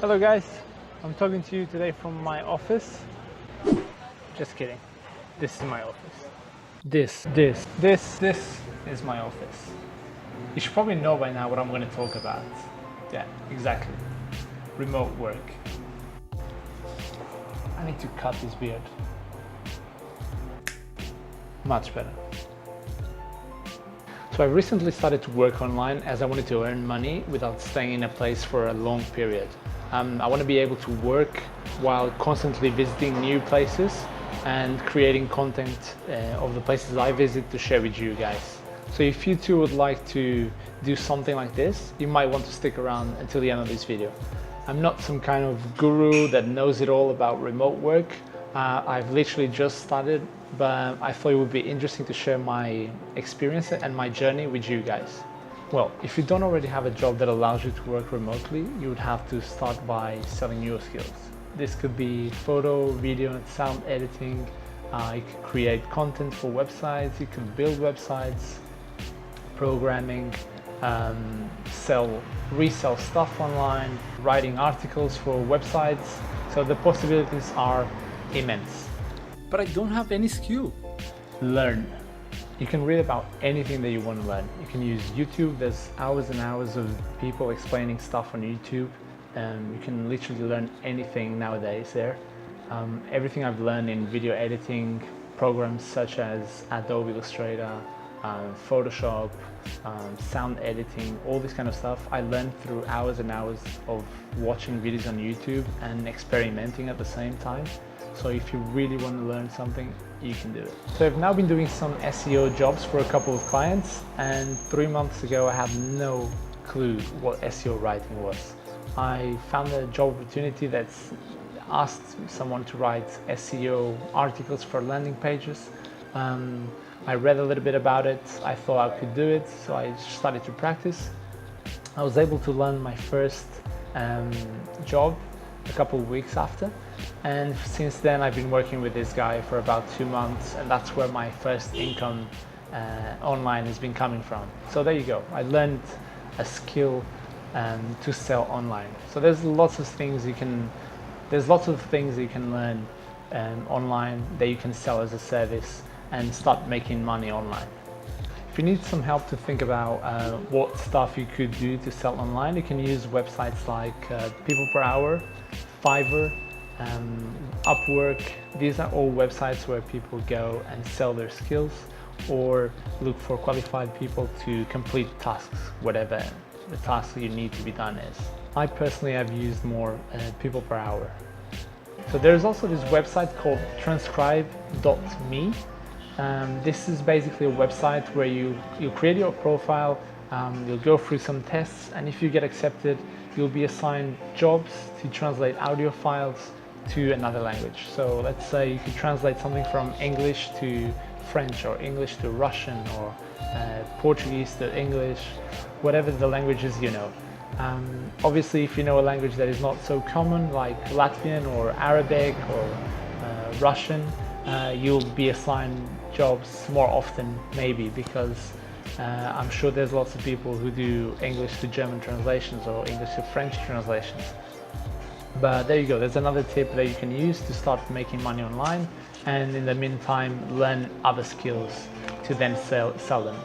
Hello guys, I'm talking to you today from my office. Just kidding. This is my office. This is my office. You should probably know by now what I'm going to talk about. Yeah, exactly. Remote work. I need to cut this beard. Much better. So I recently started to work online as I wanted to earn money without staying in a place for a long period. I want to be able to work while constantly visiting new places and creating content of the places I visit to share with you guys. So if you too would like to do something like this, you might want to stick around until the end of this video. I'm not some kind of guru that knows it all about remote work. I've literally just started, but I thought it would be interesting to share my experience and my journey with you guys. Well, if you don't already have a job that allows you to work remotely, you would have to start by selling your skills. This could be photo, video, and sound editing. You can create content for websites, you can build websites, programming, resell stuff online, writing articles for websites. So the possibilities are immense. But I don't have any skill. Learn. You can read about anything that you want to learn. You can use YouTube. There's hours and hours of people explaining stuff on YouTube. You can literally learn anything nowadays there. Everything I've learned in video editing programs such as Adobe Illustrator, Photoshop, sound editing, all this kind of stuff, I learned through hours and hours of watching videos on YouTube and experimenting at the same time. So if you really want to learn something, you can do it. So I've now been doing some SEO jobs for a couple of clients, and 3 months ago I had no clue what SEO writing was. I found a job opportunity that's asked someone to write SEO articles for landing pages. I read a little bit about it, I thought I could do it, so I started to practice. I was able to land my first job a couple of weeks after, and since then I've been working with this guy for about 2 months, and that's where my first income online has been coming from. So there you go, I learned a skill to sell online. So there's lots of things you can learn online that you can sell as a service and start making money online. If you need some help to think about what stuff you could do to sell online, you can use websites like People Per Hour, Fiverr, Upwork. These are all websites where people go and sell their skills or look for qualified people to complete tasks, whatever the task you need to be done is. I personally have used more People Per Hour. So there's also this website called transcribe.me. This is basically a website where you create your profile, you'll go through some tests, and if you get accepted, you'll be assigned jobs to translate audio files to another language. So let's say you could translate something from English to French, or English to Russian, or Portuguese to English, whatever the languages you know. Obviously, if you know a language that is not so common, like Latvian or Arabic or Russian, you'll be assigned jobs more often, maybe, because I'm sure there's lots of people who do English to German translations or English to French translations. But there you go, there's another tip that you can use to start making money online, and in the meantime learn other skills to then sell them.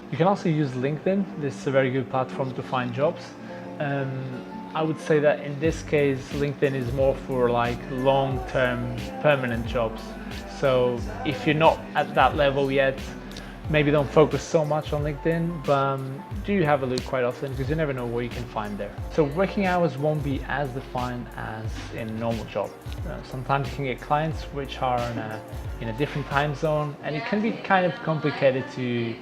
You can also use LinkedIn. This is a very good platform to find jobs. I would say that in this case LinkedIn is more for like long-term permanent jobs. So if you're not at that level yet, maybe don't focus so much on LinkedIn, but do have a look quite often, because you never know what you can find there. So working hours won't be as defined as in a normal job. Sometimes you can get clients which are in a different time zone, and it can be kind of complicated to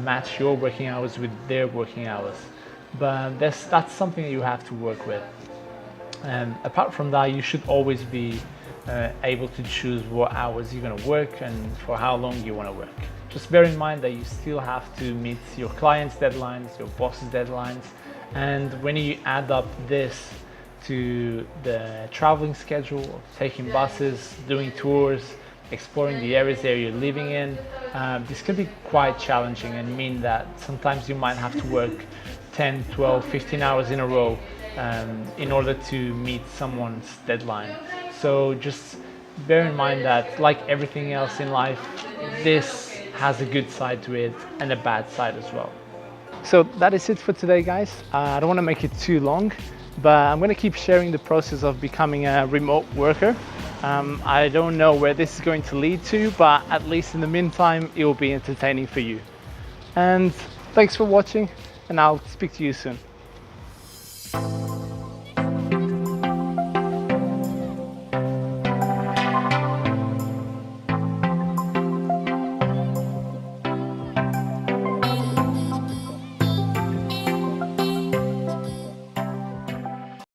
match your working hours with their working hours. But that's something that you have to work with. Apart from that, you should always be able to choose what hours you're going to work and for how long you want to work. Just bear in mind that you still have to meet your clients' deadlines, your boss's deadlines, and when you add up this to the traveling schedule, taking buses, doing tours, exploring the areas that you're living in, this can be quite challenging and mean that sometimes you might have to work 10, 12, 15 hours in a row in order to meet someone's deadline. So just bear in mind that, like everything else in life, this has a good side to it and a bad side as well. So that is it for today, guys. I don't want to make it too long, but I'm going to keep sharing the process of becoming a remote worker. I don't know where this is going to lead to, but at least in the meantime, it will be entertaining for you. And thanks for watching, and I'll speak to you soon.